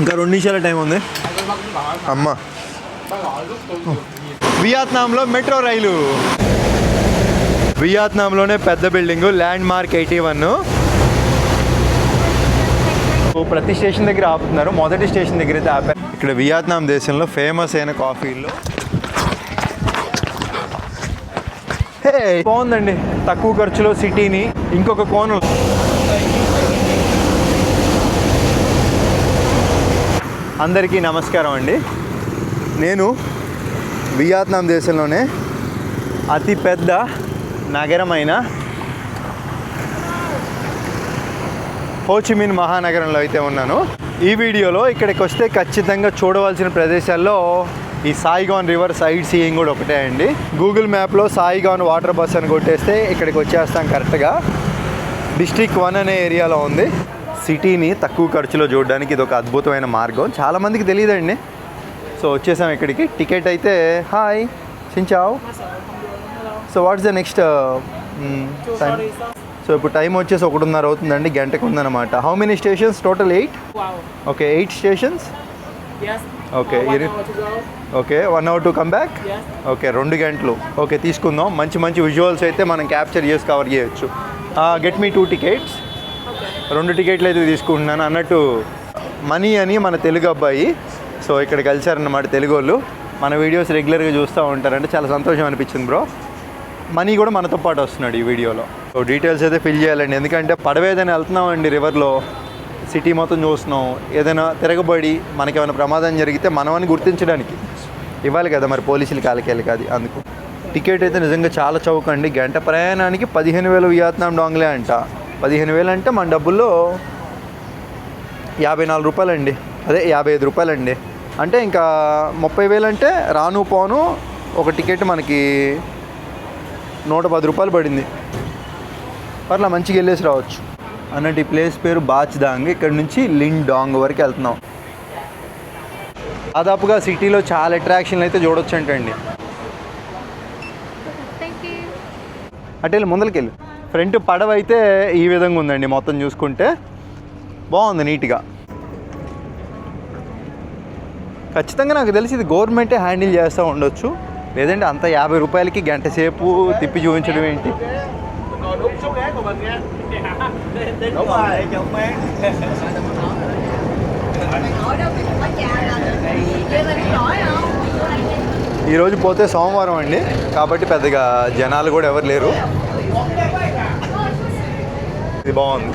ఇంకా 2 నిమిషాల టైం ఉంది. అమ్మ, వియత్నాంలో మెట్రో రైలు. వియత్నాంలోనే పెద్ద బిల్డింగు, ల్యాండ్ మార్క్ 81. ప్రతి స్టేషన్ దగ్గర ఆపుతున్నారు. మొదటి స్టేషన్ దగ్గర అయితే ఆపారు. ఇక్కడ వియత్నాం దేశంలో ఫేమస్ అయిన కాఫీలు. బాగుందండి, తక్కువ ఖర్చులో సిటీని. ఇంకొక కోణం, అందరికీ నమస్కారం అండి. నేను వియత్నాం దేశంలోనే అతి పెద్ద నగరమైన హోచిమిన్ మహానగరంలో అయితే ఉన్నాను. ఈ వీడియోలో ఇక్కడికి వస్తే ఖచ్చితంగా చూడవలసిన ప్రదేశాల్లో ఈ సాయిగాన్ రివర్ సైడ్ సీయింగ్ కూడా ఒకటే అండి. గూగుల్ మ్యాప్లో సాయిగాన్ వాటర్ బస్ అని కొట్టేస్తే ఇక్కడికి వచ్చేస్తాం కరెక్ట్గా. డిస్ట్రిక్ట్ 1 అనే ఏరియాలో ఉంది. సిటీని తక్కువ ఖర్చులో చూడడానికి ఇది ఒక అద్భుతమైన మార్గం. చాలామందికి తెలియదండి. సో వచ్చేసాం ఇక్కడికి. టికెట్ అయితే హాయ్ సించావ్. So what's the next time? So ఇప్పుడు టైం వచ్చేసి 1:30 అవుతుందండి, గంటకు ఉందన్నమాట. How many stations total? 8. Okay, 8 stations. Okay okay, 1 hour to come back. Okay, 2 గంటలు. ఓకే, తీసుకుందాం. మంచి మంచి విజువల్స్ అయితే మనం క్యాప్చర్ చేసి కవర్ చేయొచ్చు. Get me 2 tickets. 2 టికెట్లు అయితే తీసుకుంటున్నాను. అన్నట్టు మనీ అని మన తెలుగు అబ్బాయి సో ఇక్కడ కలిసారన్నమాట. తెలుగు వాళ్ళు మన వీడియోస్ రెగ్యులర్గా చూస్తూ ఉంటారంటే చాలా సంతోషం అనిపించింది బ్రో. మనీ కూడా మనతో పాటు వస్తున్నాడు ఈ వీడియోలో. సో డీటెయిల్స్ అయితే ఫిల్ చేయాలండి, ఎందుకంటే పడవేదైనా వెళ్తున్నామండి రివర్లో, సిటీ మొత్తం చూస్తున్నాం. ఏదైనా తిరగబడి మనకి ఏమైనా ప్రమాదం జరిగితే మనమని గుర్తించడానికి ఇవ్వాలి కదా మరి పోలీసులు కాలికెళ్ళి కాదు. అందుకు టికెట్ అయితే నిజంగా చాలా చౌకండి. గంట ప్రయాణానికి 15,000 వియత్నాం డాంగ్లే అంట. 15,000 అంటే మన డబ్బుల్లో 54 రూపాయలండి. అదే 55 రూపాయలండి. అంటే ఇంకా 30,000 అంటే రాను పోను ఒక టికెట్ మనకి 110 రూపాయలు పడింది. పర్లా మంచిగా వెళ్ళేసి రావచ్చు అన్నట్టు. ఈ ప్లేస్ పేరు బాచ్దాంగ్. ఇక్కడ నుంచి లిండాంగ్ వరకు వెళ్తున్నాం. దాదాపుగా సిటీలో చాలా అట్రాక్షన్లు అయితే చూడొచ్చు అంటండి. అటు వెళ్ళి ముందరికెళ్ళి. ఫ్రంట్ పడవ అయితే ఈ విధంగా ఉందండి. మొత్తం చూసుకుంటే బాగుంది, నీట్గా. ఖచ్చితంగా నాకు తెలిసి ఇది గవర్నమెంటే హ్యాండిల్ చేస్తూ ఉండొచ్చు. లేదంటే అంత 50 రూపాయలకి గంట సేపు తిప్పి చూపించడం ఏంటి? ఈరోజు పోతే సోమవారం అండి, కాబట్టి పెద్దగా జనాలు కూడా ఎవరు లేరు. ఇది బాగుంది.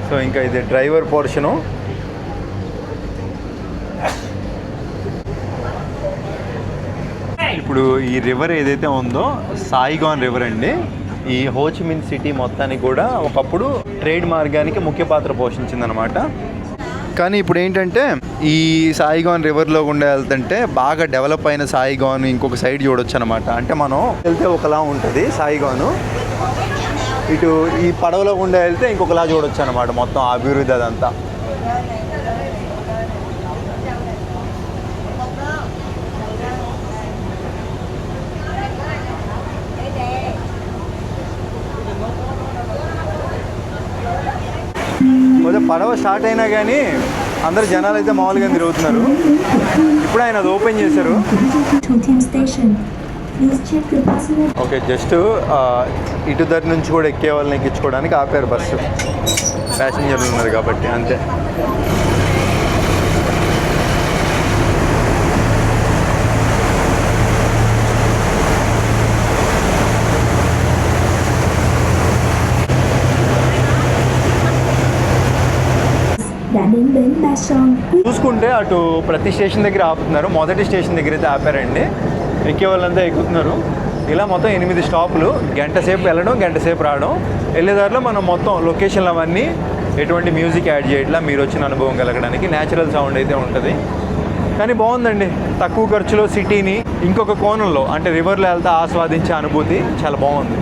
సో ఇంకా ఇది డ్రైవర్ పోర్షను. ఇప్పుడు ఈ రివర్ ఏదైతే ఉందో సాయిగాన్ రివర్ అండి. ఈ హోచిమిన్ సిటీ మొత్తానికి కూడా ఒకప్పుడు ట్రేడ్ మార్గానికి ముఖ్య పాత్ర పోషించిందనమాట. కానీ ఇప్పుడు ఏంటంటే ఈ సాయిగాన్ రివర్లో గుండా వెళ్తుంటే బాగా డెవలప్ అయిన సాయిగాన్ ఇంకొక సైడ్ చూడొచ్చు అనమాట. అంటే మనం వెళ్తే ఒకలా ఉంటుంది సాయిగాను, ఇటు ఈ పడవలో గుండా వెళ్తే ఇంకొకలా చూడొచ్చు అనమాట. మొత్తం అభివృద్ధి అదంతా. కొంచెం పడవ స్టార్ట్ అయినా కానీ అందరు జనాలు అయితే మామూలుగా తిరుగుతున్నారు. ఇప్పుడు ఆయన అది ఓపెన్ చేశారు. ఓకే, జస్ట్ ఇటు దగ్గర నుంచి కూడా ఎక్కే వాళ్ళని ఎక్కించుకోవడానికి ఆపారు బస్సు. ప్యాసింజర్లు ఉన్నారు కాబట్టి అంతే. చూసుకుంటే అటు ప్రతి స్టేషన్ దగ్గర ఆపుతున్నారు. మొదటి స్టేషన్ దగ్గర అయితే ఆపారండి. ఎక్కే వాళ్ళంతా ఎక్కుతున్నారు. ఇలా మొత్తం 8 స్టాపులు. గంట సేపు వెళ్ళడం, గంట సేపు రావడం. వెళ్ళేదారిలో మనం మొత్తం లొకేషన్లు అవన్నీ ఎటువంటి మ్యూజిక్ యాడ్ చేయట్లా, మీరు వచ్చిన అనుభవం కలగడానికి. న్యాచురల్ సౌండ్ అయితే ఉంటుంది. కానీ బాగుందండి, తక్కువ ఖర్చులో సిటీని ఇంకొక కోణంలో అంటే రివర్లో వెళ్తే ఆస్వాదించే అనుభూతి చాలా బాగుంది.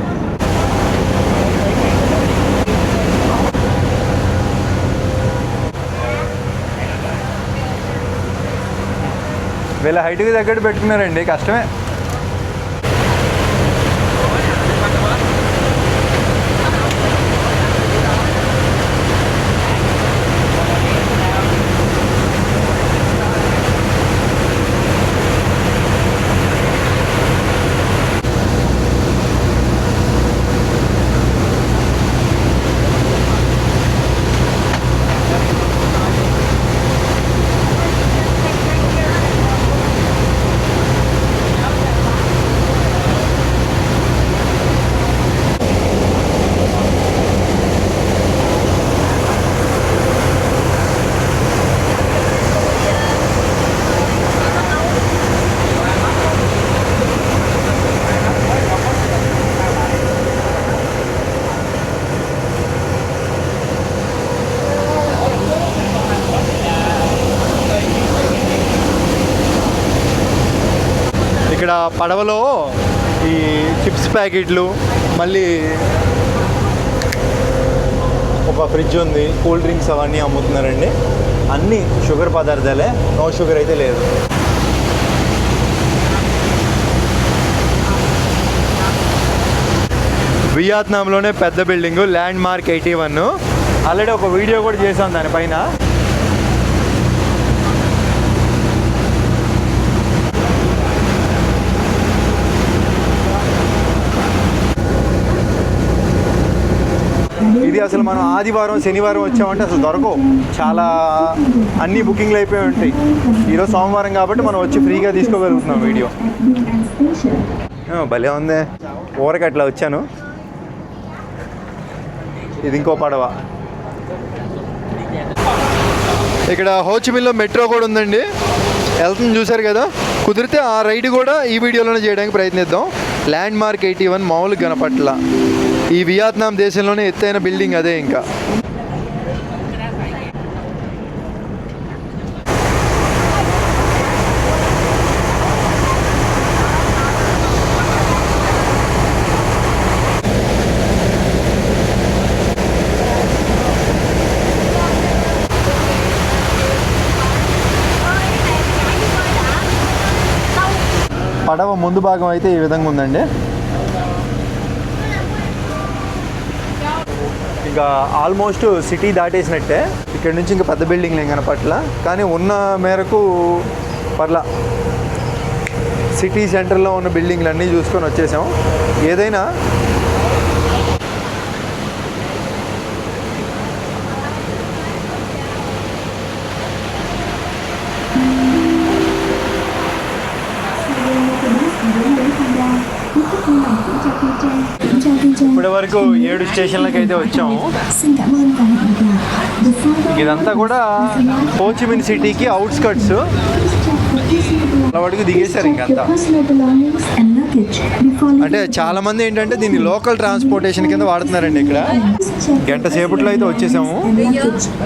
వీళ్ళ హైట్కి తగ్గట్టు పెట్టుకున్నారండి, కష్టమే. పడవలో ఈ చిప్స్ ప్యాకెట్లు, మళ్ళీ ఒక ఫ్రిడ్జ్ ఉంది, కూల్ డ్రింక్స్ అవన్నీ అమ్ముతున్నారండి. అన్నీ షుగర్ పదార్థాలే, నో షుగర్ అయితే లేదు. వియత్నాంలోనే పెద్ద బిల్డింగ్ ల్యాండ్ మార్క్ 81. ఆల్రెడీ ఒక వీడియో కూడా చేసాం దానిపైన. ఇది అసలు మనం ఆదివారం శనివారం వచ్చామంటే అసలు దొరకవు, చాలా అన్ని బుకింగ్లు అయిపోయి ఉంటాయి. ఈరోజు సోమవారం కాబట్టి మనం వచ్చి ఫ్రీగా తీసుకోగలుగుతున్నాం వీడియో. భలే ఉంది. ఊరకి అట్లా వచ్చాను. ఇది ఇంకో పడవ. ఇక్కడ హోచిమిన్లో మెట్రో కూడా ఉందండి, వెళ్తుంది చూసారు కదా. కుదిరితే ఆ రైడ్ కూడా ఈ వీడియోలోనే చేయడానికి ప్రయత్నిద్దాం. ల్యాండ్ మార్క్ 81 మామూలు కనపట్ల. ఈ వియత్నాం దేశంలోనే ఎత్తైన బిల్డింగ్ అదే. ఇంకా పడవ ముందు భాగం అయితే ఈ విధంగా ఉందండి. ఇంకా ఆల్మోస్ట్ సిటీ దాటేసినట్టే. ఇక్కడ నుంచి ఇంకా పెద్ద బిల్డింగ్లు ఏం కనపట్ల, కానీ ఉన్న మేరకు పర్లా. సిటీ సెంటర్లో ఉన్న బిల్డింగ్లు అన్నీ చూసుకొని వచ్చేసాం. ఏదైనా ఇప్పటి వరకు 7 స్టేషన్లకు అయితే వచ్చాము. ఇదంతా కూడా హోచిమిన్ సిటీకి అవుట్స్కట్స్. అలవాటుకు దిగేశారు ఇంకంతా. అంటే చాలా మంది ఏంటంటే దీన్ని లోకల్ ట్రాన్స్పోర్టేషన్ కింద వాడుతున్నారండి. ఇక్కడ గంట సేపట్లో అయితే వచ్చేసాము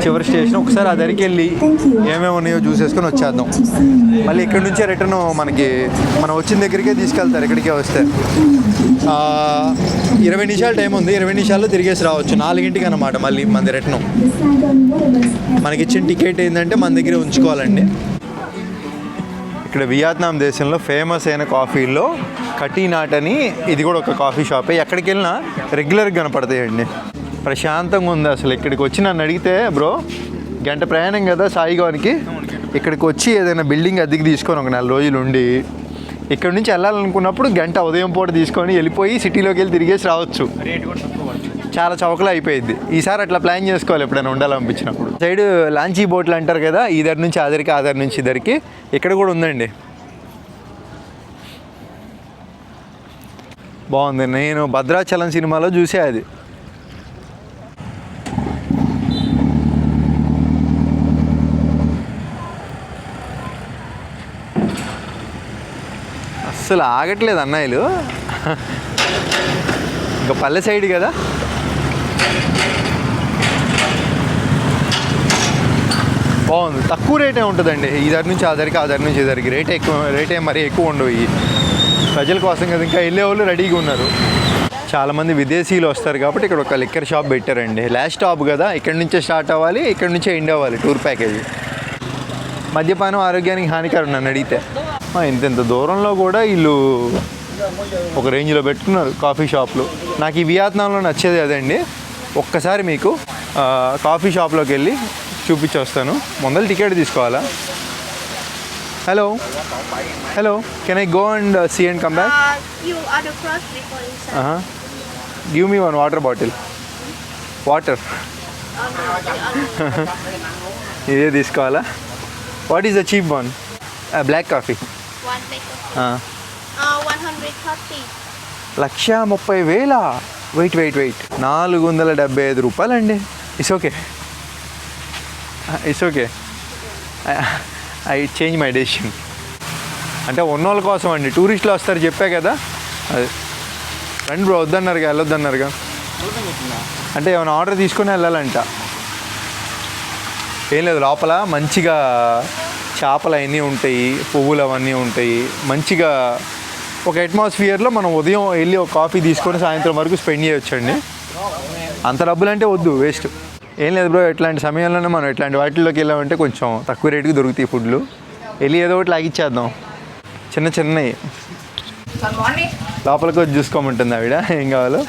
చివరి స్టేషన్. ఒకసారి ఆ దగ్గరికి వెళ్ళి ఏమేమి ఉన్నాయో చూసేసుకొని వచ్చేద్దాం. మళ్ళీ ఇక్కడ నుంచే రిటర్న్ మనం వచ్చిన దగ్గరికే తీసుకెళ్తారు. ఇక్కడికే వస్తే 20 నిమిషాలు టైం ఉంది. 20 నిమిషాల్లో తిరిగేసి రావచ్చు. 4ంటికి అన్నమాట మళ్ళీ మన రిటర్న్. మనకి ఇచ్చిన టికెట్ ఏంటంటే మన దగ్గర ఉంచుకోవాలండి. ఇక్కడ వియత్నాం దేశంలో ఫేమస్ అయిన కాఫీల్లో కటీనాట్ అని, ఇది కూడా ఒక కాఫీ షాపే. ఎక్కడికి వెళ్ళినా రెగ్యులర్గా కనపడతాయండి. ప్రశాంతంగా ఉంది అసలు. ఇక్కడికి వచ్చి నన్ను అడిగితే, బ్రో గంట ప్రయాణం కదా సాయిగానికి, ఇక్కడికి వచ్చి ఏదైనా బిల్డింగ్ అద్దెకి తీసుకొని ఒక 4 రోజులు ఉండి ఇక్కడ నుంచి వెళ్ళాలనుకున్నప్పుడు గంట ఉదయం పూట తీసుకొని వెళ్ళిపోయి సిటీలోకి వెళ్ళి తిరిగేసి రావచ్చు. చాలా చౌకలో అయిపోయింది. ఈసారి అట్లా ప్లాన్ చేసుకోవాలి ఎప్పుడైనా ఉండాలనిపించినప్పుడు. సైడ్ లాంచీ బోట్లు అంటారు కదా, ఈదరి నుంచి ఆదరికి, ఆదరి నుంచి ఇద్దరికి. ఇక్కడ కూడా ఉందండి, బాగుంది. నేను భద్రాచలం సినిమాలో చూసే అది. అస్సలు ఆగట్లేదు అన్నయ్యలు. ఇంకా పల్లె సైడ్ కదా. బాగుంది. తక్కువ రేటే ఉంటుందండి. ఇద్దరి నుంచి ఆదరికి, ఆదరి నుంచి ఇద్దరికి. రేటే మరీ ఎక్కువ ఉండవు. ఈ ప్రజల కోసం కదా, ఇంకా వెళ్ళే వాళ్ళు రెడీగా ఉన్నారు. చాలామంది విదేశీయులు వస్తారు కాబట్టి ఇక్కడ ఒక లిక్కర్ షాప్ పెట్టారండి. లాస్ట్ స్టాప్ కదా, ఇక్కడి నుంచే స్టార్ట్ అవ్వాలి, ఇక్కడి నుంచే ఎండ్ అవ్వాలి టూర్ ప్యాకేజీ. మద్యపానం ఆరోగ్యానికి హానికరం నన్ను అడిగితే. ఇంత దూరంలో కూడా వీళ్ళు ఒక రేంజ్లో పెట్టుకున్నారు కాఫీ షాప్లు. నాకు ఈ వియత్నాంలో నచ్చేది అదండి. ఒక్కసారి మీకు కాఫీ షాప్లోకి వెళ్ళి చూపించి వస్తాను. ముందర టికెట్ తీసుకోవాలా? Hello hello, can I go and see and come back? Give me 1 water bottle. Water ఇదే తీసుకోవాలా? What is the cheap one? Black coffee. 130. 1,30,000. Wait 475 రూపాయలండి. It's okay, it's okay. I change my decision. అంటే ఉన్నోళ్ళ కోసం అండి, టూరిస్టులు వస్తారు చెప్పా కదా. అది రండి బ్రో, వద్దన్నారుగా, వెళ్ళొద్దన్నారుగా. అంటే ఏమైనా ఆర్డర్ తీసుకొని వెళ్ళాలంట. ఏం లేదు, లోపల మంచిగా చేపలు అవన్నీ ఉంటాయి, పువ్వులు అవన్నీ ఉంటాయి. మంచిగా ఒక అట్మాస్ఫియర్లో మనం ఉదయం వెళ్ళి ఒక కాఫీ తీసుకొని సాయంత్రం వరకు స్పెండ్ చేయొచ్చండి. అంత డబ్బులు అంటే వద్దు, వేస్ట్. ఏం లేదు బ్రో, ఇట్లాంటి సమయంలోనే మనం ఇట్లాంటి వాటిల్లోకి వెళ్ళామంటే కొంచెం తక్కువ రేటుకి దొరుకుతాయి ఫుడ్లు. వెళ్ళి ఏదో ఒకటి లాగిచ్చేద్దాం. చిన్నవి లోపలికి వచ్చి చూసుకోమంటుంది ఆవిడ ఏం కావాలో.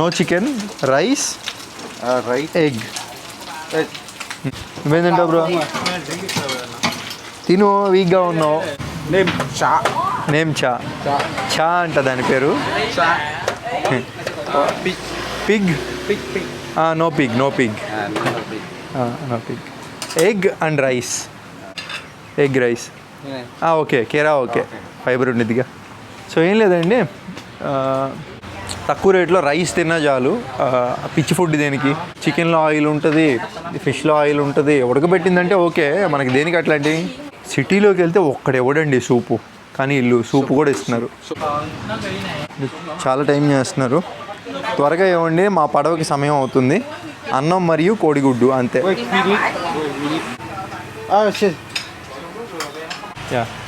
No chicken, rice, egg. నువ్వేం తింటావు బ్రో? తిను, వీక్గా ఉన్నావు. నేమ్ చా చా అంట దాని పేరు. Pig, no pig, no pig, no pig. Egg and rice, egg rice. Okay, కేరా ఓకే, ఫైబర్ ఉండిద్దిగా. సో ఏం లేదండి, తక్కువ రేట్లో రైస్ తిన్నా చాలు. పిచ్చి ఫుడ్ దేనికి? చికెన్లో ఆయిల్ ఉంటుంది, ఫిష్లో ఆయిల్ ఉంటుంది. ఉడకబెట్టిందంటే ఓకే, మనకి దేనికి అట్లాంటి. సిటీలోకి వెళ్తే ఒక్కడెవడండి సూపు, కానీ ఇల్లు సూపు కూడా ఇస్తున్నారు. చాలా టైం చేస్తున్నారు. త్వరగా ఇవ్వండి, మా పడవకి సమయం అవుతుంది. అన్నం మరియు కోడిగుడ్డు అంతే.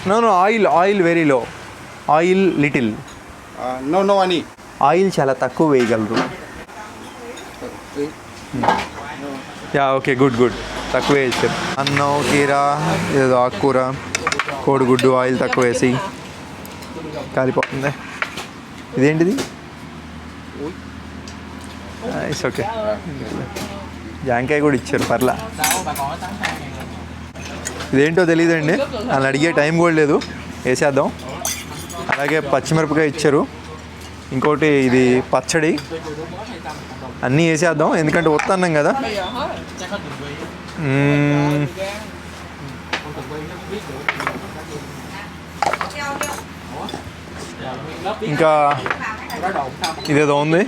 No oil very low, oil little. No ani. Oil చాలా తక్కువ వేయగలరు. ఓకే, గుడ్, తక్కువ వేసారు. అన్నం, కీర, ఏదో ఆకుకూర, కోడిగుడ్డు, ఆయిల్ తక్కువ వేసి కాలిపోతుంది. ఇదేంటిది? It's okay. జాంకాయ కూడా ఇచ్చారు, పర్లా. ఇదేంటో తెలియదండి, అలా అడిగే టైం కూడా లేదు. వేసేద్దాం. అలాగే పచ్చిమిరపకాయ ఇచ్చారు. ఇంకోటి ఇది పచ్చడి. అన్నీ వేసేద్దాం, ఎందుకంటే వస్తున్నాం కదా. ఇంకా ఇదేదో ఉంది,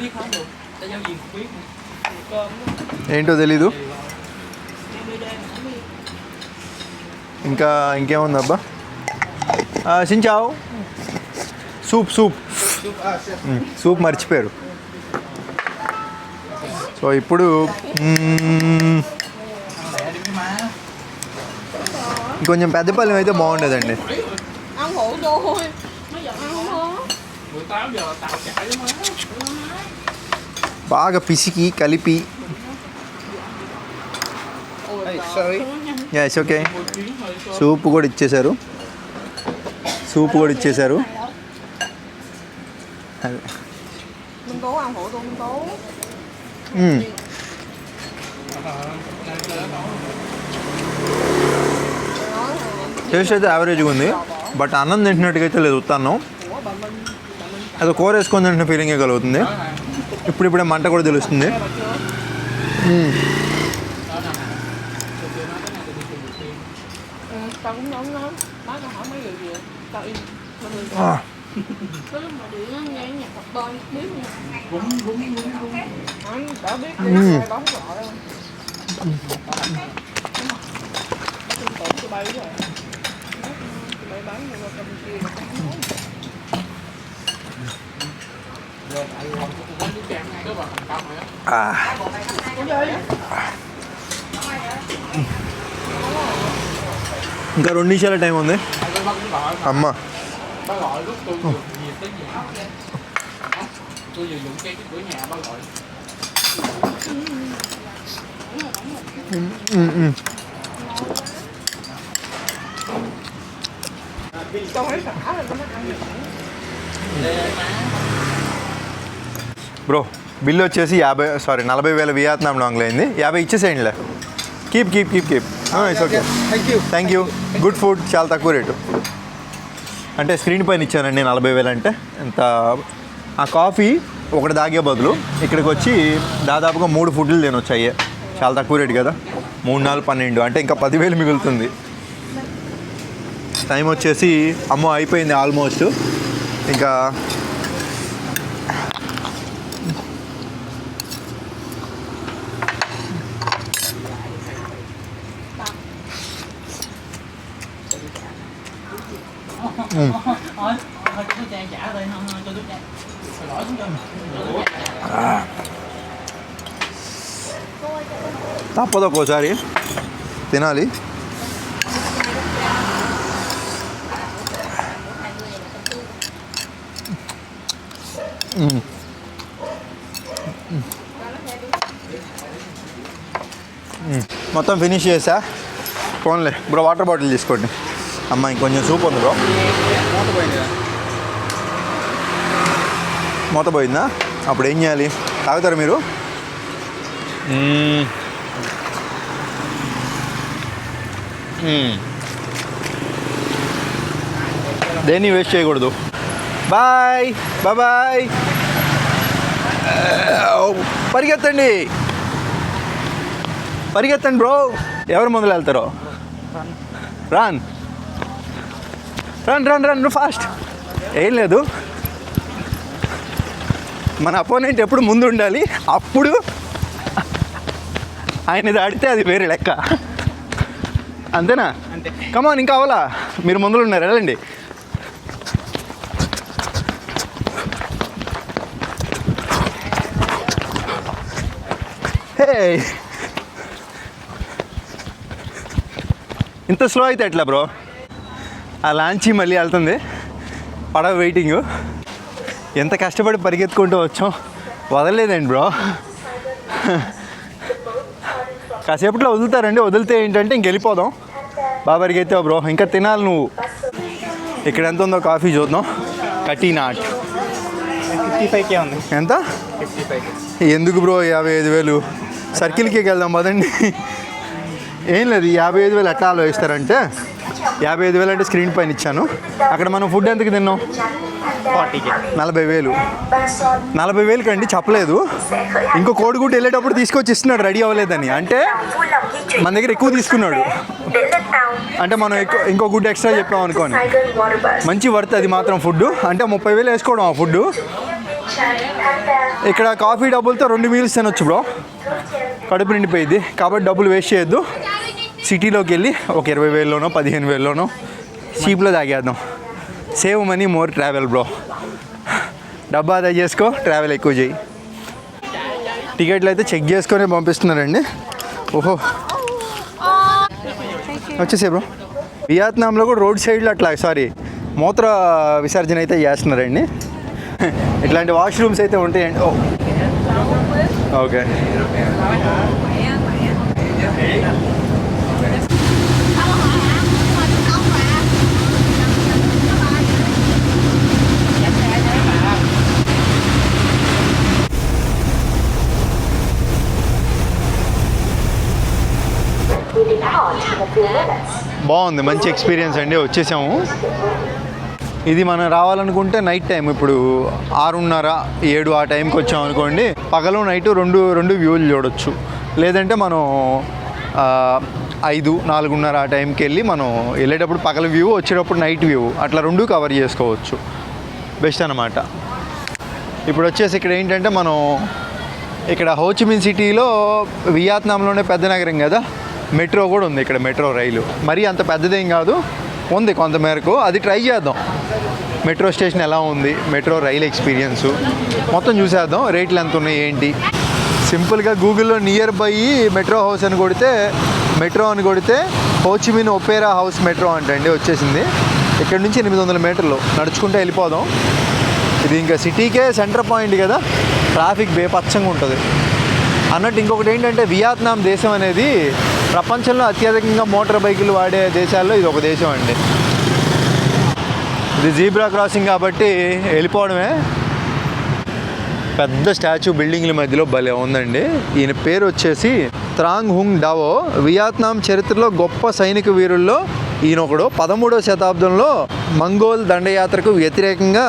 ఏంటో తెలీదు. ఇంకేముందబ్బా? సించావు సూప్ మర్చిపోయారు. సో ఇప్పుడు కొంచెం పెద్దపల్లి అయితే బాగుండేదండి. బాగా పిసికి కలిపి. It's okay. సూప్ కూడా ఇచ్చేశారు. అదే టేస్ట్ అయితే యావరేజ్గా ఉంది, బట్ అన్నం తింటున్నట్టుగా అయితే లేదు. ఉత్తాన్నం అది కూర వేసుకొని తింటున్న ఫీలింగే కలుగుతుంది. ఇప్పుడే మంట కూడా తెలుస్తుంది. ఇంకా 2 నిమిషాల టైం ఉంది. అమ్మ బ్రో, బిల్ వచ్చేసి 40,000 వియత్నాం డాంగ్లో అయింది. 50 ఇచ్చేసేయండిలే. Keep. It's okay, thank you. Good food, చాలా తక్కువ రేటు. అంటే స్క్రీన్ పైన ఇచ్చానండి 40,000 అంటే ఎంత. ఆ కాఫీ ఒకటి తాగే బదులు ఇక్కడికి వచ్చి దాదాపుగా 3 ఫుడ్లు తినొచ్చు. అయ్యే చాలా తక్కువ రేటు కదా. 3, 4, 12 అంటే ఇంకా 10,000 మిగులుతుంది. టైం వచ్చేసి అయిపోయింది ఆల్మోస్ట్. ఇంకా తప్పదు, ఒక్కోసారి తినాలి. మొత్తం ఫినిష్ చేసా. పోన్లే బ్రో, వాటర్ బాటిల్ తీసుకోండి. అమ్మ ఇంకొంచెం సూప్ ఉంది బ్రో. మూత పోయిందా? అప్పుడు ఏం చేయాలి? తాగుతారు మీరు? దేన్ని వేస్ట్ చేయకూడదు. Bye bye bye. పరిగెత్తండి పరిగెత్తండి బ్రో. ఎవరు మొదలు వెళ్తారో? Run run run run fast. ఏం లేదు, మన అపోనెంట్ ఎప్పుడు ముందు ఉండాలి. అప్పుడు ఆయన దాడితే అది వేరే లెక్క. అంతేనా? కమాన్, ఇంకా అవ్వాలా? మీరు ముందులో ఉన్నారు, వెళ్ళండి. హే, ఇంత స్లో అయితే ఎట్లా బ్రో? ఆ లాంచీ మళ్ళీ వెళ్తుంది, పడవ వెయిటింగు. ఎంత కష్టపడి పరిగెత్తుకుంటూ వచ్చాం, వదలలేదండి బ్రో. కాసేపట్లో వదులుతారండి. వదిలితే ఏంటంటే ఇంక వెళ్ళిపోదాం. బాగా పరిగెత్తావు బ్రో, ఇంకా తినాలి నువ్వు. ఇక్కడ ఎంత ఉందో కాఫీ చూద్దాం. కటీనాట్ 55K ఉంది. ఎంత? 55K. ఎందుకు బ్రో 55,000? సర్కిల్కి వెళ్దాం పదండి. ఏం లేదు, 55,000 ఎట్లా ఆలోచిస్తారంటే, 55,000 అంటే స్క్రీన్ పైన ఇచ్చాను. అక్కడ మనం ఫుడ్ ఎంతకి తిన్నాం? 40K. 40,000. 40,000 కండి చెప్పలేదు. ఇంకో కోడిగుడ్డు వెళ్ళేటప్పుడు తీసుకొచ్చి ఇస్తున్నాడు, రెడీ అవ్వలేదని. అంటే మన దగ్గర ఎక్కువ తీసుకున్నాడు. అంటే మనం ఇంకో గుడ్డు ఎక్స్ట్రా చెప్పాం అనుకోని. మంచి వర్త్ అది మాత్రం ఫుడ్. అంటే 30,000 వేసుకోవడం ఆ ఫుడ్. ఇక్కడ కాఫీ డబ్బులతో 2 మీల్స్ తినొచ్చు బ్రో, కడుపు నిండిపోయింది. కాబట్టి డబ్బులు వేస్ట్ చేయొద్దు. సిటీలోకి వెళ్ళి ఒక 20,000లోనో 15,000లోనో చీప్లో తాగేద్దాం. Save money more travel bro. డబ్బా అదా చేసుకో, ట్రావెల్ ఎక్కువ చేయి. టికెట్లు అయితే చెక్ చేసుకొని పంపిస్తున్నారండి. ఓహో, వచ్చేసే బ్రో. వియత్నాంలో కూడా రోడ్ సైడ్లో అట్లా మూత్ర విసర్జన అయితే చేస్తున్నారండి. ఇట్లాంటి వాష్రూమ్స్ అయితే ఉంటాయండి. ఓకే. బాగుంది, మంచి ఎక్స్పీరియన్స్ అండి. వచ్చేసాము. ఇది మనం రావాలనుకుంటే నైట్ టైం, ఇప్పుడు 6:30, 7 ఆ టైంకి వచ్చాం అనుకోండి, పగలు నైటు రెండు వ్యూలు చూడొచ్చు. లేదంటే మనం 5, 4:30 ఆ టైంకి వెళ్ళి మనం వెళ్ళేటప్పుడు పగల వ్యూ, వచ్చేటప్పుడు నైట్ వ్యూ, అట్లా 2 కవర్ చేసుకోవచ్చు. బెస్ట్ అన్నమాట. ఇప్పుడు వచ్చేసి ఇక్కడ ఏంటంటే మనం ఇక్కడ హోచిమిన్ సిటీలో, వియత్నాంలోనే పెద్ద నగరం కదా, మెట్రో కూడా ఉంది ఇక్కడ. మెట్రో రైలు మరీ అంత పెద్దదేం కాదు, ఉంది కొంతమేరకు. అది ట్రై చేద్దాం. మెట్రో స్టేషన్ ఎలా ఉంది, మెట్రో రైలు ఎక్స్పీరియన్సు మొత్తం చూసేద్దాం. రేట్లు ఎంత ఉన్నాయి ఏంటి. సింపుల్గా గూగుల్లో నియర్ బై మెట్రో హౌస్ అని కొడితే హోచిమిన్ ఒపేరా హౌస్ మెట్రో అంటండి వచ్చేసింది. ఇక్కడ నుంచి 800 మీటర్లు నడుచుకుంటూ వెళ్ళిపోదాం. ఇది ఇంకా సిటీకే సెంటర్ పాయింట్ కదా, ట్రాఫిక్ బేపచ్చంగా ఉంటుంది అన్నట్టు. ఇంకొకటి ఏంటంటే, వియత్నాం దేశం అనేది ప్రపంచంలో అత్యధికంగా మోటార్ బైకులు వాడే దేశాల్లో ఇది ఒక దేశం అండి. ఇది జీబ్రా క్రాసింగ్ కాబట్టి వెళ్ళిపోవడమే. పెద్ద స్టాచ్యూ బిల్డింగ్ల మధ్యలో భలే ఉందండి. ఈయన పేరు వచ్చేసి త్రాంగ్ హుంగ్ డావో. వియత్నాం చరిత్రలో గొప్ప సైనిక వీరుల్లో ఈయన ఒకడు. 13వ శతాబ్దంలో మంగోల్ దండయాత్రకు వ్యతిరేకంగా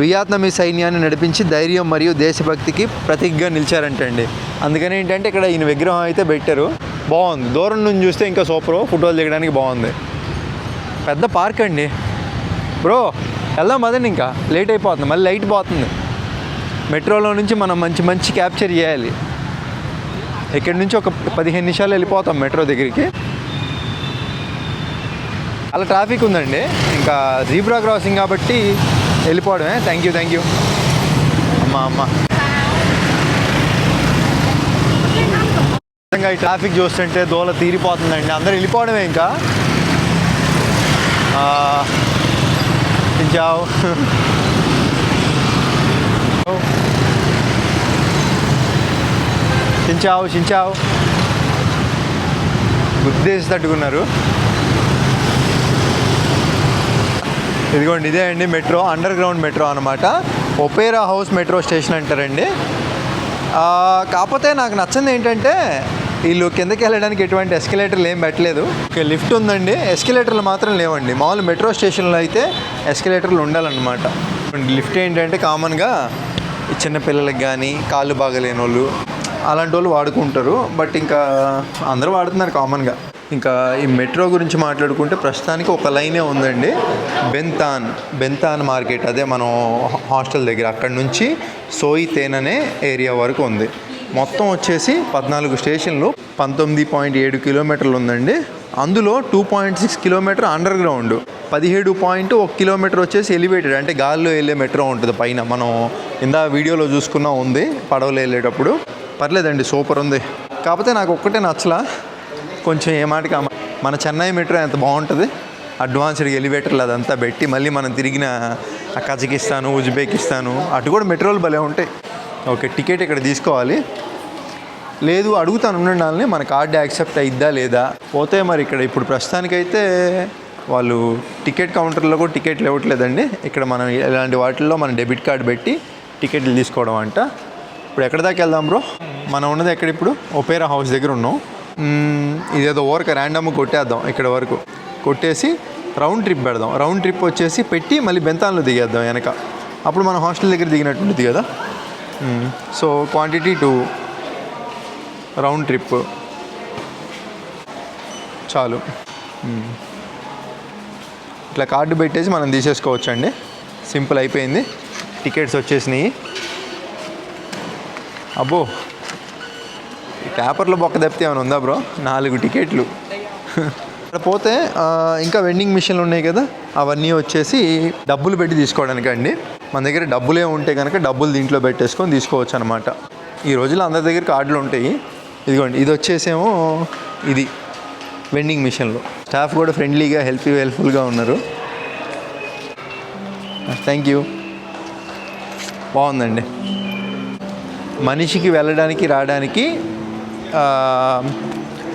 వియత్నామీ సైన్యాన్ని నడిపించి ధైర్యం మరియు దేశభక్తికి ప్రతీకగా నిలిచారంటండి. అందుకని ఏంటంటే ఇక్కడ ఈయన విగ్రహం అయితే పెట్టారు. బాగుంది, దూరం నుంచి చూస్తే ఇంకా సూపర్, ఫోటోలు దిగడానికి బాగుంది. పెద్ద పార్క్ అండి బ్రో. వెళ్దాం అదండి, ఇంకా లేట్ అయిపోతుంది, మళ్ళీ లైట్ పోతుంది. మెట్రోలో నుంచి మనం మంచి క్యాప్చర్ చేయాలి. ఇక్కడి నుంచి ఒక 15 నిమిషాలు వెళ్ళిపోతాం మెట్రో దగ్గరికి. అలా ట్రాఫిక్ ఉందండి. ఇంకా జీబ్రా క్రాసింగ్ కాబట్టి వెళ్ళిపోవడమే. Thank you. అమ్మ నిజంగా ఈ ట్రాఫిక్ చూస్తుంటే దోల తీరిపోతుందండి. అందరూ వెళ్ళిపోవడమే ఇంకా. చించావు గుద్దేసి తట్టుకున్నారు. ఇదిగోండి ఇదే అండి మెట్రో, అండర్ గ్రౌండ్ మెట్రో అనమాట. ఒపేరా హౌస్ మెట్రో స్టేషన్ అంటారండి. కాకపోతే నాకు నచ్చింది ఏంటంటే వీళ్ళు కిందకి వెళ్ళడానికి ఎటువంటి ఎస్కలేటర్లు ఏం పెట్టలేదు. లిఫ్ట్ ఉందండి, ఎస్కలేటర్లు మాత్రం లేవండి. మామూలు మెట్రో స్టేషన్లో అయితే ఎస్కలేటర్లు ఉండాలన్నమాట. లిఫ్ట్ ఏంటంటే కామన్గా చిన్నపిల్లలకి కానీ కాళ్ళు బాగలేని వాళ్ళు అలాంటి వాళ్ళు వాడుకుంటారు. బట్ ఇంకా అందరూ వాడుతున్నారు కామన్గా. ఇంకా ఈ మెట్రో గురించి మాట్లాడుకుంటే ప్రస్తుతానికి ఒక లైనే ఉందండి, బెంతాన్ మార్కెట్, అదే మనం హాస్టల్ దగ్గర, అక్కడ నుంచి సోయి తేన్ అనే ఏరియా వరకు ఉంది. మొత్తం వచ్చేసి 14 స్టేషన్లు, 19.7 కిలోమీటర్లు ఉందండి. అందులో 2.6 కిలోమీటర్ అండర్ గ్రౌండ్, 17.1 కిలోమీటర్ వచ్చేసి ఎలివేటెడ్, అంటే గాల్లో వెళ్ళే మెట్రో ఉంటుంది పైన. మనం ఇందా వీడియోలో చూసుకున్నా ఉంది పడవలో వెళ్ళేటప్పుడు. పర్లేదండి, సూపర్ ఉంది. కాకపోతే నాకు ఒక్కటే నచ్చలా, కొంచెం ఏమాటికి మన చెన్నై మెట్రో ఎంత బాగుంటుంది, అడ్వాన్స్డ్ ఎలివేటర్లు అదంతా పెట్టి మళ్ళీ మనం తిరిగిన కజకిస్తాను, ఉజ్బెకిస్తాను అటు కూడా మెట్రోలు భలే ఉంటాయి. ఓకే, టికెట్ ఇక్కడ తీసుకోవాలి. లేదు అడుగుతాను ఉండండి వాళ్ళని, మన కార్డు యాక్సెప్ట్ అయిద్దా లేదా. పోతే మరి ఇక్కడ ఇప్పుడు ప్రస్తుతానికైతే వాళ్ళు టికెట్ కౌంటర్లో కూడా టికెట్లు ఇవ్వట్లేదండి. ఇక్కడ మనం ఇలాంటి వాటిల్లో మన డెబిట్ కార్డు పెట్టి టికెట్లు తీసుకోవడం అంట. ఇప్పుడు ఎక్కడి దాకా వెళ్దాం బ్రో? మనం ఉన్నది ఎక్కడ ఇప్పుడు? ఒపేరా హౌస్ దగ్గర ఉన్నాం. ఇదేదో ఓరక ర్యాండమ్గా కొట్టేద్దాం, ఇక్కడ వరకు కొట్టేసి రౌండ్ ట్రిప్ పెడదాం. రౌండ్ ట్రిప్ వచ్చేసి పెట్టి మళ్ళీ బెంతాన్లో దిగేద్దాం వెనక. అప్పుడు మన హాస్టల్ దగ్గర దిగినట్టు ఉంటుంది కదా. సో క్వాంటిటీ 2 రౌండ్ ట్రిప్ చాలు. ఇట్లా కార్డు పెట్టేసి మనం తీసేసుకోవచ్చండి, సింపుల్ అయిపోయింది. టికెట్స్ వచ్చేసినాయి. అబ్బో, పేపర్లో బొక్క తప్పితే ఏమైనా ఉందా బ్రో? 4 టికెట్లు. ఇక్కడ పోతే ఇంకా వెండింగ్ మిషన్లు ఉన్నాయి కదా, అవన్నీ వచ్చేసి డబ్బులు పెట్టి తీసుకోవడానికి అండి. మన దగ్గర డబ్బులే ఉంటే కనుక డబ్బులు దీంట్లో పెట్టేసుకొని తీసుకోవచ్చు అనమాట. ఈ రోజుల్లో అందరి దగ్గర కార్డులు ఉంటాయి. ఇదిగోండి, ఇది వచ్చేసేమో ఇది వెండింగ్ మిషన్లో. స్టాఫ్ కూడా ఫ్రెండ్లీగా హెల్ప్ఫుల్గా ఉన్నారు. Thank you. బాగుందండి. మనిషికి వెళ్ళడానికి రావడానికి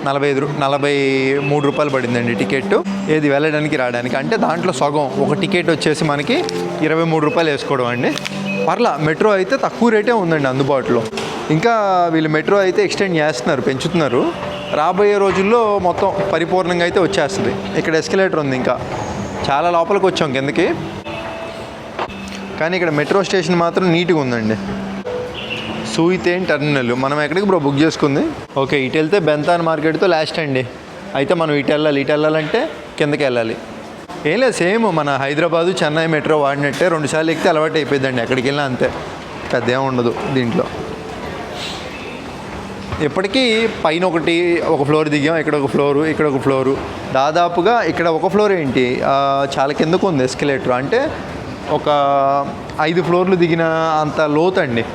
43 రూపాయలు పడిందండి టికెట్. ఏది వెళ్ళడానికి రావడానికి, అంటే దాంట్లో సగం. ఒక టికెట్ వచ్చేసి మనకి 23 రూపాయలు వేసుకోవడం అండి. పర్లా, మెట్రో అయితే తక్కువ రేటే ఉందండి అందుబాటులో. ఇంకా వీళ్ళు మెట్రో అయితే ఎక్స్టెండ్ చేస్తున్నారు, పెంచుతున్నారు. రాబోయే రోజుల్లో మొత్తం పరిపూర్ణంగా అయితే వచ్చేస్తుంది. ఇక్కడ ఎస్కలేటర్ ఉంది, ఇంకా చాలా లోపలికి వచ్చాం కిందకి. కానీ ఇక్కడ మెట్రో స్టేషన్ మాత్రం నీట్గా ఉందండి. సూయితేన్ టర్మినల్. మనం ఎక్కడికి బ్రో బుక్ చేసుకుంది? ఓకే, ఇటు వెళ్తే బెంతాన్ మార్కెట్తో లాస్ట్ అండి. అయితే మనం ఇటు వెళ్ళాలంటే కిందకి వెళ్ళాలి. ఏం లేదు, సేమ్ మన హైదరాబాదు చెన్నై మెట్రో వాడినట్టే 2 సార్లు ఎక్కితే అలవాటు అయిపోయిందండి. ఎక్కడికి వెళ్ళినా అంతే, పెద్ద ఏమి ఉండదు దీంట్లో. ఇప్పటికీ పైన ఒక ఫ్లోర్ దిగాం, ఇక్కడ ఒక ఫ్లోరు, దాదాపుగా ఇక్కడ ఒక ఫ్లోర్ ఏంటి చాలా కిందకు ఉంది ఎస్కలేటర్. అంటే ఒక 5 ఫ్లోర్లు దిగిన అంత లోతు అండి,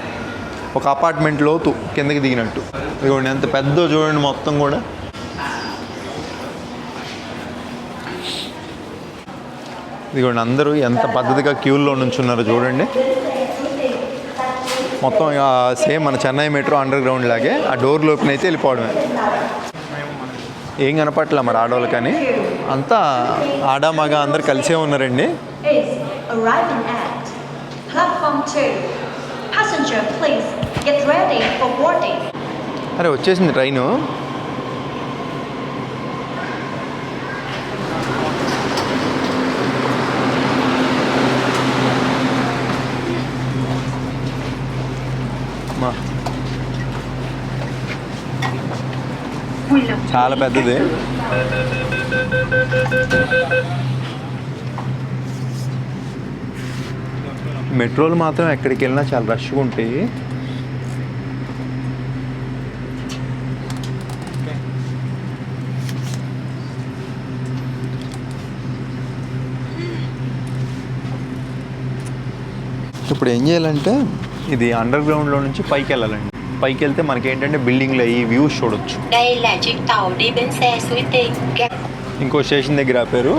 ఒక అపార్ట్మెంట్ లోతు కిందకి దిగినట్టు. ఇదిగోండి ఎంత పెద్ద చూడండి మొత్తం కూడా. ఇదిగోండి అందరూ ఎంత పద్ధతిగా క్యూల్లో నుంచున్నారో చూడండి. మొత్తం సేమ్ మన చెన్నై మెట్రో అండర్ గ్రౌండ్ లాగే ఆ డోర్ లోపల అయితే వెళ్ళిపోవడమే. ఏం కనపట్లే మరి ఆడవాళ్ళు, కానీ అంతా ఆడామగా అందరు కలిసే ఉన్నారండి. అరే వచ్చేసింది ట్రైను. చాలా పెద్దది. మెట్రోలు మాత్రం ఎక్కడికి వెళ్ళినా చాలా రష్గా ఉంటాయి. ఇప్పుడు ఏం చేయాలంటే ఇది అండర్ గ్రౌండ్లో నుంచి పైకి వెళ్ళాలండి. పైకి వెళ్తే మనకి ఏంటంటే బిల్డింగ్లో ఈ వ్యూస్ చూడొచ్చు. ఇంకో స్టేషన్ దగ్గర ఆపారు,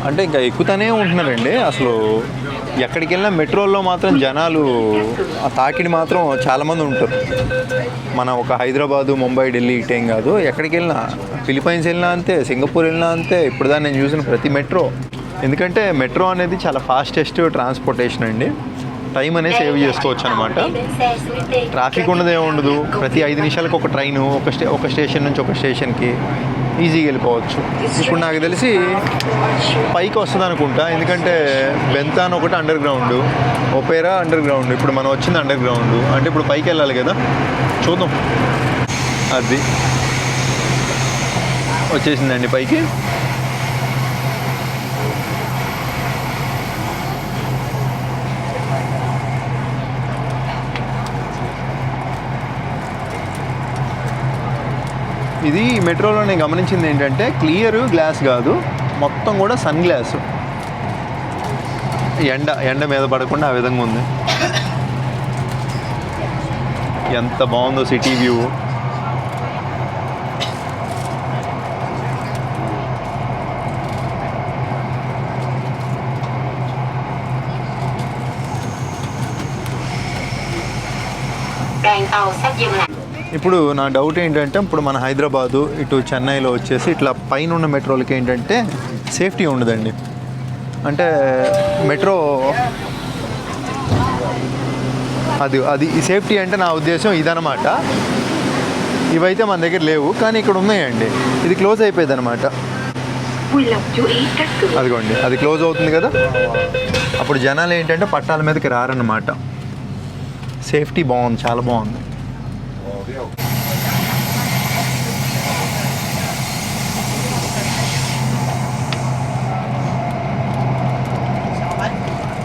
అంటే ఇంకా ఎక్కుతానే ఉంటున్నారండి. అసలు ఎక్కడికి వెళ్ళినా మెట్రోల్లో మాత్రం జనాలు ఆ తాకిడి మాత్రం చాలామంది ఉంటారు. మన ఒక హైదరాబాదు, ముంబై, ఢిల్లీ ఇటేం కాదు, ఎక్కడికి వెళ్ళినా, ఫిలిపైన్స్ వెళ్ళినా అంతే, సింగపూర్ వెళ్ళినా అంతే. ఇప్పుడు దాన్ని నేను చూసిన ప్రతి మెట్రో, ఎందుకంటే మెట్రో అనేది చాలా ఫాస్టెస్ట్ ట్రాన్స్పోర్టేషన్ అండి. టైం అనేది సేవ్ చేసుకోవచ్చు అనమాట. ట్రాఫిక్ ఉండదు, ఏముండదు. ప్రతి 5 నిమిషాలకు ఒక ట్రైను ఒక స్టేషన్ నుంచి ఒక స్టేషన్కి ఈజీగా వెళ్ళిపోవచ్చు. ఇప్పుడు నాకు తెలిసి పైకి వస్తుంది అనుకుంటా, ఎందుకంటే బెంతాన్ ఒకటి under ground, Opera under ground. ఇప్పుడు మనం వచ్చింది అండర్ గ్రౌండ్ అంటే ఇప్పుడు పైకి వెళ్ళాలి కదా, చూద్దాం. అది వచ్చేసిందండి పైకి. ఇది మెట్రోలో నేను గమనించింది ఏంటంటే క్లియర్ గ్లాస్ కాదు, మొత్తం కూడా సన్ గ్లాస్. ఎండ మీద పడకుండా ఆ విధంగా ఉంది. ఎంత బాగుందో సిటీ వ్యూ. ఇప్పుడు నా డౌట్ ఏంటంటే, ఇప్పుడు మన హైదరాబాదు ఇటు చెన్నైలో వచ్చేసి ఇట్లా పైన ఉన్న మెట్రోలకి ఏంటంటే సేఫ్టీ ఉండదండి. అంటే మెట్రో అది ఈ సేఫ్టీ అంటే నా ఉద్దేశం ఇదనమాట. ఇవైతే మన దగ్గర లేవు, కానీ ఇక్కడ ఉన్నాయండి. ఇది క్లోజ్ అయిపోయింది అనమాట. అదిగోండి, అది క్లోజ్ అవుతుంది కదా. అప్పుడు జనాలు ఏంటంటే పట్టాల మీదకి రారన్నమాట. సేఫ్టీ బాగుంది, చాలా బాగుంది.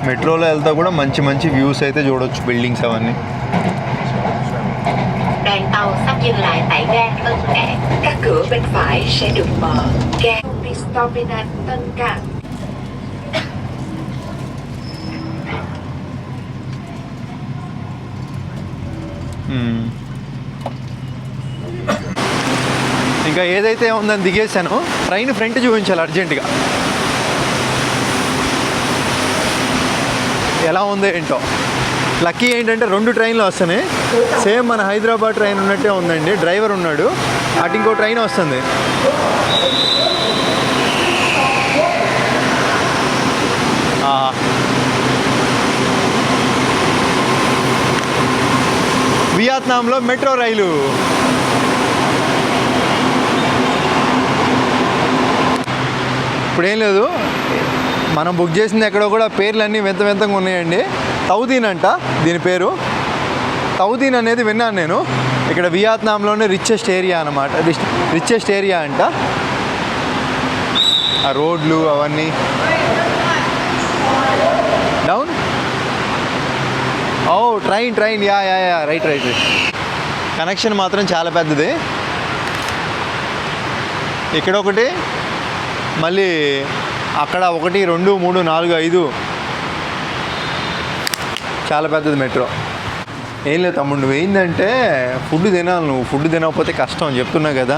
మెట్రోలో వెళ్తా కూడా మంచి మంచి వ్యూస్ అయితే చూడొచ్చు, బిల్డింగ్స్ అవన్నీ. Đoàn tàu sắp dừng lại tại ga Tân Cảng. Các cửa bên phải sẽ được mở. Ga Vistominat Tân Cảng. ఇంకా ఏదైతే ఉందని దిగేసానో ట్రైన్ ఫ్రంట్ చూపించాలి అర్జెంటుగా. ఎలా ఉందో ఏంటో. లక్కీ ఏంటంటే 2 ట్రైన్లు వస్తున్నాయి. సేమ్ మన హైదరాబాద్ ట్రైన్ ఉన్నట్టే ఉందండి. డ్రైవర్ ఉన్నాడు, అటు ఇంకో ట్రైన్ వస్తుంది. వియత్నాంలో మెట్రో రైలు. ఇప్పుడేం లేదు, మనం బుక్ చేసింది ఎక్కడో కూడా పేర్లు అన్నీ వింతగా ఉన్నాయండి. తౌదీన్ అంట దీని పేరు. తౌదీన్ అనేది విన్నాను నేను. ఇక్కడ వియత్నాంలోనే రిచెస్ట్ ఏరియా అనమాట, రిచెస్ట్ ఏరియా అంట. ఆ రోడ్లు అవన్నీ. డౌన్ ఓ ట్రైన్ యా రైట్. కనెక్షన్ మాత్రం చాలా పెద్దది. ఇక్కడ ఒకటి, మళ్ళీ అక్కడ 1, 2, 3, 4, 5. చాలా పెద్దది మెట్రో. ఏం లేదు తమ్ముడు, నువ్వు ఏంటంటే ఫుడ్ తినాలి. నువ్వు ఫుడ్ తినకపోతే కష్టం అని చెప్తున్నావు కదా.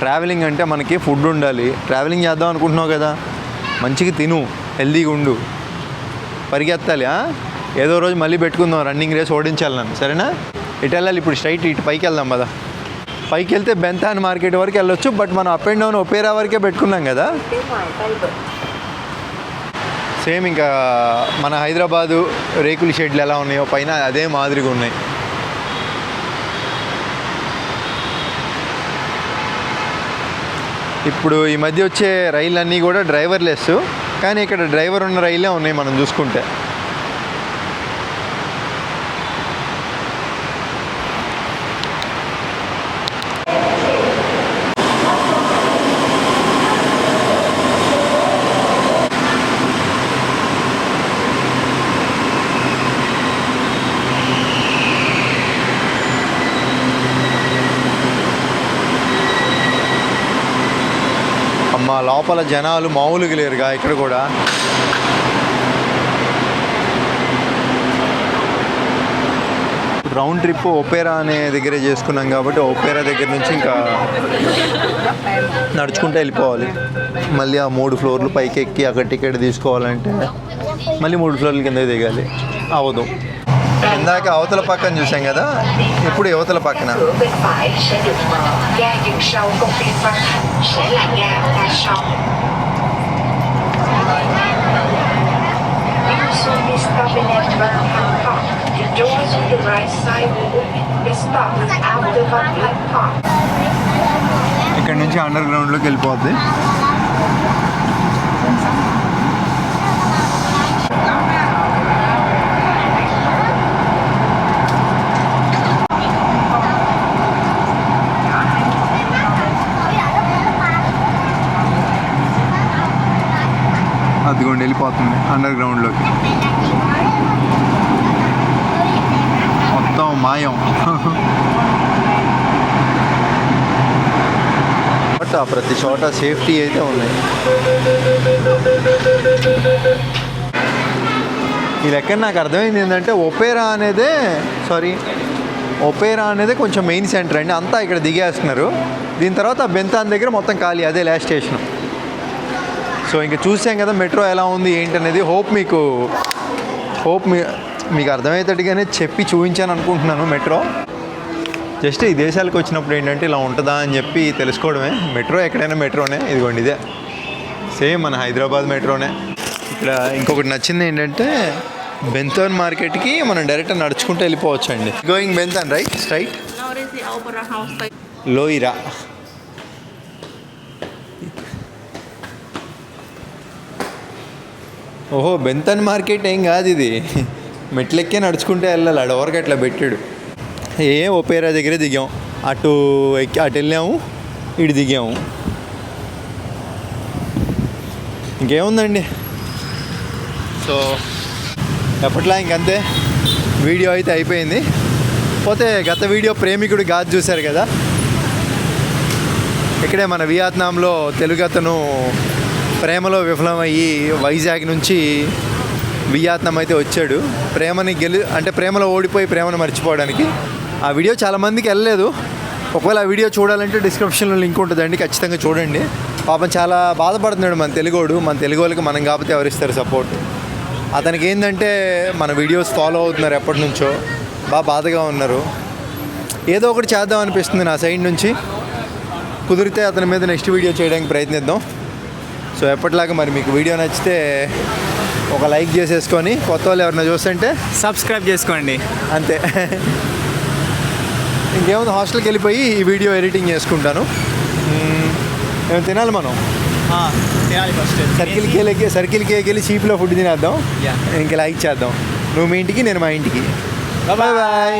ట్రావెలింగ్ అంటే మనకి ఫుడ్ ఉండాలి. ట్రావెలింగ్ చేద్దాం అనుకుంటున్నావు కదా, మంచిగా తిను, హెల్తీగా ఉండు, పరిగెత్తాలి. ఏదో రోజు మళ్ళీ పెట్టుకుందాం, రన్నింగ్ రేస్ ఓడించాలి నన్ను, సరేనా? ఇటు వెళ్ళాలి ఇప్పుడు, స్ట్రైట్ ఇటు పైకి వెళ్దాం కదా. పైకి వెళ్తే బెంతాన్ మార్కెట్ వరకు వెళ్ళొచ్చు, బట్ మనం అప్ అండ్ డౌన్ ఒపేరా వరకే పెట్టుకున్నాం కదా. సేమ్ ఇంకా మన హైదరాబాదు రేకుల షెడ్లు ఎలా ఉన్నాయో పైన అదే మాదిరిగా ఉన్నాయి. ఇప్పుడు ఈ మధ్య వచ్చే రైళ్ళన్నీ కూడా డ్రైవర్లెస్, కానీ ఇక్కడ డ్రైవర్ ఉన్న రైళ్ళే ఉన్నాయి మనం చూసుకుంటే. అమ్మ లోపల జనాలు మామూలుగా లేరుగా ఇక్కడ కూడా. రౌండ్ ట్రిప్ ఒపేరా అనే దగ్గరే చేసుకున్నాం కాబట్టి ఒపేరా దగ్గర నుంచి ఇంకా నడుచుకుంటూ వెళ్ళిపోవాలి. మళ్ళీ ఆ 3 ఫ్లోర్లు పైకి ఎక్కి అక్కడ టికెట్ తీసుకోవాలంటే మళ్ళీ 3 ఫ్లోర్ల కింద దిగాలి, అవ్వదు. ఇందాక అవతల పక్కన చూసాం కదా, ఇప్పుడు యువతల పక్కన. bên phải sẽ được mở ga dừng sau công viên Văn Thạnh sẽ là ga đa sông. You soon be stopping at Văn Thạnh Park. The doors on the right side will open. The stop is after Văn Thạnh Park. ఇక్కడ నుంచి under గ్రౌండ్లోకి వెళ్ళిపోద్ది. అదిగోండి వెళ్ళిపోతుంది under గ్రౌండ్లోకి. మొత్తం మాయం. But ఆ ప్రతి చోట సేఫ్టీ అయితే ఉన్నాయి. ఈ లెక్కన నాకు అర్థమైంది ఏంటంటే ఒపేరా అనేదే కొంచెం మెయిన్ సెంటర్ అండి. అంతా ఇక్కడ దిగేస్తున్నారు. దీని తర్వాత బెంతాన్ దగ్గర మొత్తం ఖాళీ, అదే లాస్ట్ స్టేషన్. సో ఇంకా చూసాం కదా మెట్రో ఎలా ఉంది ఏంటి అనేది. మీకు అర్థమయ్యేటట్టుగానే చెప్పి చూపించాను అనుకుంటున్నాను. మెట్రో జస్ట్ ఈ దేశాలకు వచ్చినప్పుడు ఏంటంటే ఇలా ఉంటుందా అని చెప్పి తెలుసుకోవడమే. మెట్రో ఎక్కడైనా మెట్రోనే. ఇదిగోండి ఇదే సేమ్ మన హైదరాబాద్ మెట్రోనే. ఇక్కడ ఇంకొకటి నచ్చింది ఏంటంటే బెంతాన్ మార్కెట్కి మనం డైరెక్ట్ నడుచుకుంటూ వెళ్ళిపోవచ్చు అండి. Going Ben Thanh right straight. Now it is the Opera House. లోయిరా. ఓహో బెంతన్ మార్కెట్ ఏం కాదు ఇది, మెట్లెక్కే నడుచుకుంటే వెళ్ళాలి. అడవరకు అట్లా పెట్టాడు. ఒపేరా దగ్గర దిగాం, అటు వెళ్ళాము, ఇటు దిగాము. ఇంకేముందండి. సో ఎప్పట్లా ఇంకంతే, వీడియో అయితే అయిపోయింది. పోతే గత వీడియో ప్రేమికుడు గాజు చూశారు కదా, ఇక్కడే మన వియత్నాంలో తెలుగు అతను ప్రేమలో విఫలమయ్యి వైజాగ్ నుంచి వియత్నాం అయితే వచ్చాడు. ప్రేమలో ఓడిపోయి ప్రేమను మర్చిపోవడానికి. ఆ వీడియో చాలామందికి వెళ్ళలేదు. ఒకవేళ ఆ వీడియో చూడాలంటే డిస్క్రిప్షన్లో లింక్ ఉంటుందండి, ఖచ్చితంగా చూడండి. పాపం చాలా బాధపడుతున్నాడు మన తెలుగోడు. మన తెలుగు వాళ్ళకి మనం కాకపోతే ఎవరిస్తారు సపోర్ట్. అతనికి ఏంటంటే మన వీడియోస్ ఫాలో అవుతున్నారు ఎప్పటి నుంచో, బాధగా ఉన్నారు. ఏదో ఒకటి చేద్దాం అనిపిస్తుంది నా సైడ్ నుంచి. కుదిరితే అతని మీద నెక్స్ట్ వీడియో చేయడానికి ప్రయత్నిద్దాం. సో ఎప్పటిలాగా మరి మీకు వీడియో నచ్చితే ఒక లైక్ చేసేసుకొని, కొత్త వాళ్ళు ఎవరైనా చూస్తుంటే సబ్స్క్రైబ్ చేసుకోండి. అంతే. ఇంకేముంది, హాస్టల్కి వెళ్ళిపోయి ఈ వీడియో ఎడిటింగ్ చేసుకుంటాను. ఏమైనా తినాలి మనం. తినాలి ఫస్ట్. సర్కిల్కి వెళ్ళి చీప్లో ఫుడ్ తినేద్దాం. Yeah. ఇంకా లైక్ చేద్దాం. నువ్వు మీ ఇంటికి, నేను మా ఇంటికి. Bye bye.